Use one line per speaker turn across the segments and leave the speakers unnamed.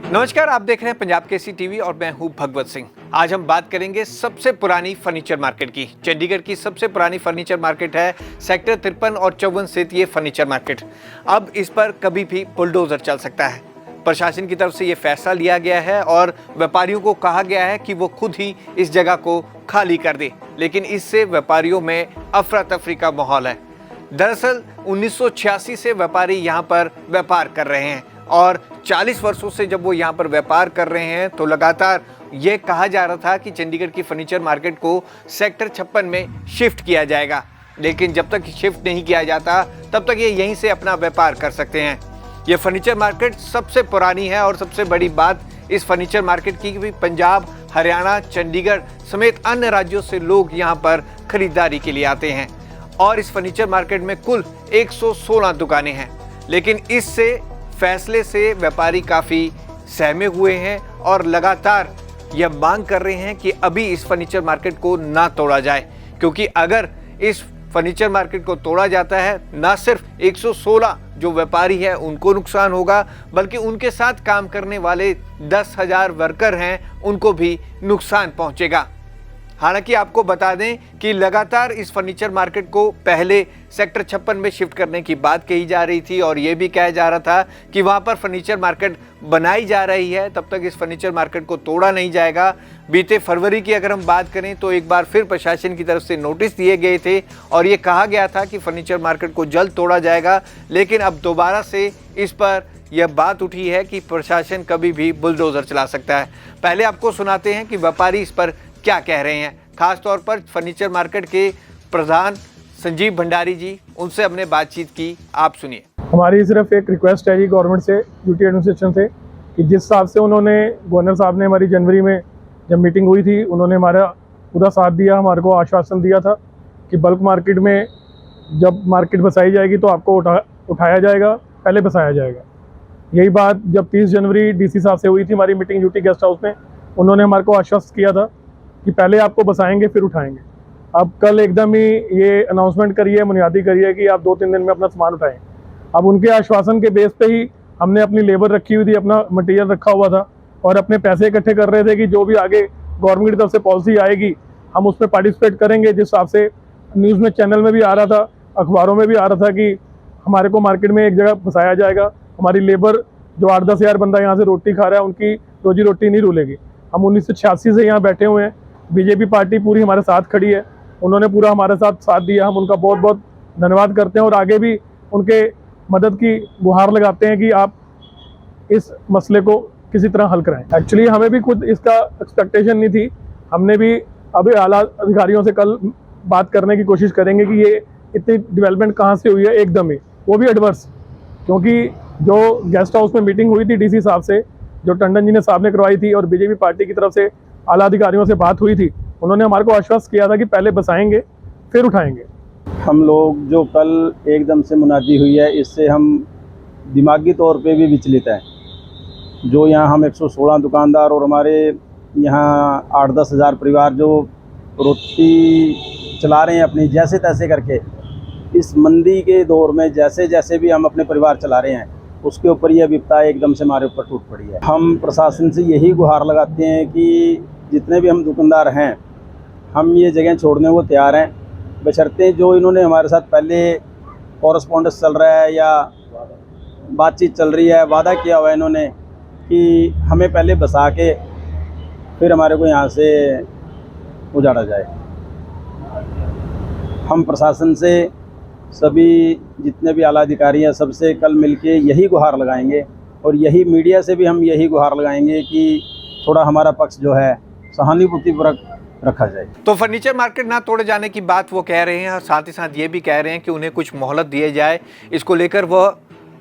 नमस्कार, आप देख रहे हैं पंजाब केसरी टीवी और मैं हूं भगवत सिंह। आज हम बात करेंगे सबसे पुरानी फर्नीचर मार्केट की। चंडीगढ़ की सबसे पुरानी फर्नीचर मार्केट है सेक्टर 53 और 54 स्थित ये फर्नीचर मार्केट। अब इस पर कभी भी बुलडोजर चल सकता है। प्रशासन की तरफ से ये फैसला लिया गया है और व्यापारियों को कहा गया है कि वो खुद ही इस जगह को खाली कर दे, लेकिन इससे व्यापारियों में अफरा तफरी का माहौल है। दरअसल 1986 से व्यापारी यहाँ पर व्यापार कर रहे हैं और 40 वर्षों से जब वो यहाँ पर व्यापार कर रहे हैं तो लगातार ये कहा जा रहा था कि चंडीगढ़ की फर्नीचर मार्केट को सेक्टर 56 में शिफ्ट किया जाएगा, लेकिन जब तक शिफ्ट नहीं किया जाता तब तक ये यहीं से अपना व्यापार कर सकते हैं। ये फर्नीचर मार्केट सबसे पुरानी है और सबसे बड़ी बात इस फर्नीचर मार्केट की भी पंजाब, हरियाणा, चंडीगढ़ समेत अन्य राज्यों से लोग यहाँ पर खरीदारी के लिए आते हैं और इस फर्नीचर मार्केट में कुल 116 दुकानें हैं। लेकिन इससे फैसले से व्यापारी काफ़ी सहमे हुए हैं और लगातार यह मांग कर रहे हैं कि अभी इस फर्नीचर मार्केट को ना तोड़ा जाए, क्योंकि अगर इस फर्नीचर मार्केट को तोड़ा जाता है ना सिर्फ 116 जो व्यापारी है उनको नुकसान होगा, बल्कि उनके साथ काम करने वाले 10,000 वर्कर हैं उनको भी नुकसान पहुंचेगा। हालांकि आपको बता दें कि लगातार इस फर्नीचर मार्केट को पहले सेक्टर 56 में शिफ्ट करने की बात कही जा रही थी और ये भी कहा जा रहा था कि वहाँ पर फर्नीचर मार्केट बनाई जा रही है, तब तक इस फर्नीचर मार्केट को तोड़ा नहीं जाएगा। बीते फरवरी की अगर हम बात करें तो एक बार फिर प्रशासन की तरफ से नोटिस दिए गए थे और ये कहा गया था कि फर्नीचर मार्केट को जल्द तोड़ा जाएगा, लेकिन अब दोबारा से इस पर यह बात उठी है कि प्रशासन कभी भी बुलडोजर चला सकता है। पहले आपको सुनाते हैं कि व्यापारी इस पर क्या कह रहे हैं, खास तौर पर फर्नीचर मार्केट के प्रधान संजीव भंडारी जी, उनसे हमने बातचीत की, आप सुनिए।
हमारी सिर्फ एक रिक्वेस्ट है जी गवर्नमेंट से, यूटी एडमिनिस्ट्रेशन से, कि जिस हिसाब से उन्होंने गवर्नर साहब ने हमारी जनवरी में जब मीटिंग हुई थी उन्होंने हमारा पूरा साथ दिया, हमारे को आश्वासन दिया था कि बल्क मार्केट में जब मार्केट बसाई जाएगी तो आपको उठाया जाएगा, पहले बसाया जाएगा। यही बात जब 30 जनवरी डीसी साहब से हुई थी हमारी मीटिंग यूटी गेस्ट हाउस में, उन्होंने हमारे को आश्वस्त किया था कि पहले आपको बसाएंगे फिर उठाएंगे। अब कल एकदम ही ये अनाउंसमेंट करिए, बुनियादी करिए कि आप 2-3 दिन में अपना सामान उठाएं। अब उनके आश्वासन के बेस पे ही हमने अपनी लेबर रखी हुई थी, अपना मटेरियल रखा हुआ था और अपने पैसे इकट्ठे कर रहे थे कि जो भी आगे गवर्नमेंट की तरफ से पॉलिसी आएगी हम उसमें पार्टिसिपेट करेंगे। जिस हिसाब से न्यूज़ में, चैनल में भी आ रहा था, अखबारों में भी आ रहा था कि हमारे को मार्केट में एक जगह बसाया जाएगा, हमारी लेबर जो 8-10 हज़ार बंदा यहाँ से रोटी खा रहा है उनकी रोजी रोटी नहीं रुलेगी। हम 1986 से यहाँ बैठे हुए हैं, बीजेपी पार्टी पूरी हमारे साथ खड़ी है, उन्होंने पूरा हमारे साथ दिया, हम उनका बहुत बहुत धन्यवाद करते हैं और आगे भी उनके मदद की गुहार लगाते हैं कि आप इस मसले को किसी तरह हल कराएं। एक्चुअली हमें भी खुद इसका एक्सपेक्टेशन नहीं थी, हमने भी अभी आला अधिकारियों से कल बात करने की कोशिश करेंगे कि ये इतनी डेवलपमेंट कहाँ से हुई है एकदम ही, वो भी एडवर्स, क्योंकि जो गेस्ट हाउस में मीटिंग हुई थी डीसी साहब से, जो टंडन जी ने साहब ने करवाई थी और बीजेपी पार्टी की तरफ से आला अधिकारियों से बात हुई थी, उन्होंने हमारे को आश्वस्त किया था कि पहले बसाएंगे फिर उठाएंगे।
हम लोग जो कल एकदम से मुनादी हुई है, इससे हम दिमागी तौर पे भी विचलित हैं। जो यहाँ हम 116 दुकानदार और हमारे यहाँ 8-10 हज़ार परिवार जो रोटी चला रहे हैं अपनी जैसे तैसे करके, इस मंदी के दौर में जैसे जैसे भी हम अपने परिवार चला रहे हैं, उसके ऊपर यह विपदा एकदम से हमारे ऊपर टूट पड़ी है। हम प्रशासन से यही गुहार लगाते हैं कि जितने भी हम दुकानदार हैं, हम ये जगह छोड़ने को तैयार हैं, बशर्ते जो इन्होंने हमारे साथ पहले कॉरेस्पॉन्डेंस चल रहा है या बातचीत चल रही है, वादा किया हुआ है इन्होंने कि हमें पहले बसा के फिर हमारे को यहाँ से उजाड़ा जाए। हम प्रशासन से सभी जितने भी आला अधिकारी हैं सबसे कल मिलके यही गुहार लगाएंगे और यही मीडिया से भी हम यही गुहार लगाएंगे कि थोड़ा हमारा पक्ष जो है सहानुभूतिपूर्वक रखा जाए।
तो फर्नीचर मार्केट ना तोड़े जाने की बात वो कह रहे हैं और साथ ही साथ ये भी कह रहे हैं कि उन्हें कुछ मोहलत दिए जाए। इसको लेकर वह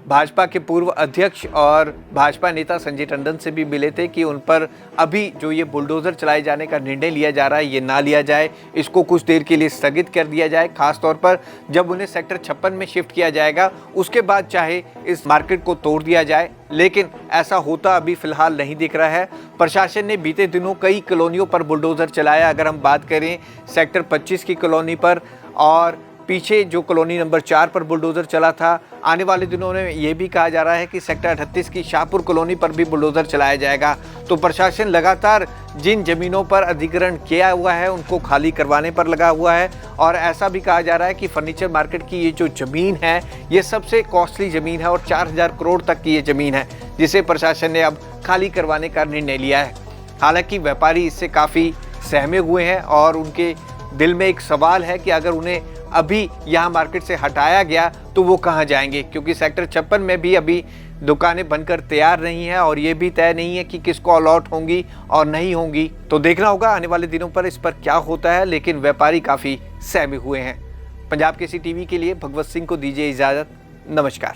भाजपा के पूर्व अध्यक्ष और भाजपा नेता संजय टंडन से भी मिले थे कि उन पर अभी जो ये बुलडोज़र चलाए जाने का निर्णय लिया जा रहा है ये ना लिया जाए, इसको कुछ देर के लिए स्थगित कर दिया जाए। खास तौर पर जब उन्हें सेक्टर 56 में शिफ्ट किया जाएगा उसके बाद चाहे इस मार्केट को तोड़ दिया जाए, लेकिन ऐसा होता अभी फ़िलहाल नहीं दिख रहा है। प्रशासन ने बीते दिनों कई कॉलोनियों पर बुलडोज़र चलाया। अगर हम बात करें सेक्टर 25 की कॉलोनी पर और पीछे जो कॉलोनी नंबर 4 पर बुलडोज़र चला था, आने वाले दिनों में ये भी कहा जा रहा है कि सेक्टर 38 की शाहपुर कॉलोनी पर भी बुलडोज़र चलाया जाएगा। तो प्रशासन लगातार जिन ज़मीनों पर अधिग्रहण किया हुआ है उनको खाली करवाने पर लगा हुआ है। और ऐसा भी कहा जा रहा है कि फर्नीचर मार्केट की ये जो ज़मीन है ये सबसे कॉस्टली ज़मीन है और 4000 करोड़ तक की ये ज़मीन है, जिसे प्रशासन ने अब खाली करवाने का निर्णय लिया है। हालांकि व्यापारी इससे काफ़ी सहमे हुए हैं और उनके दिल में एक सवाल है कि अगर उन्हें अभी यहाँ मार्केट से हटाया गया तो वो कहाँ जाएंगे, क्योंकि सेक्टर 56 में भी अभी दुकानें बनकर तैयार नहीं हैं और ये भी तय नहीं है कि किसको अलॉट होंगी और नहीं होंगी। तो देखना होगा आने वाले दिनों पर इस पर क्या होता है, लेकिन व्यापारी काफ़ी सहमे हुए हैं। पंजाब केसरी टीवी के लिए भगवत सिंह को दीजिए इजाज़त। नमस्कार।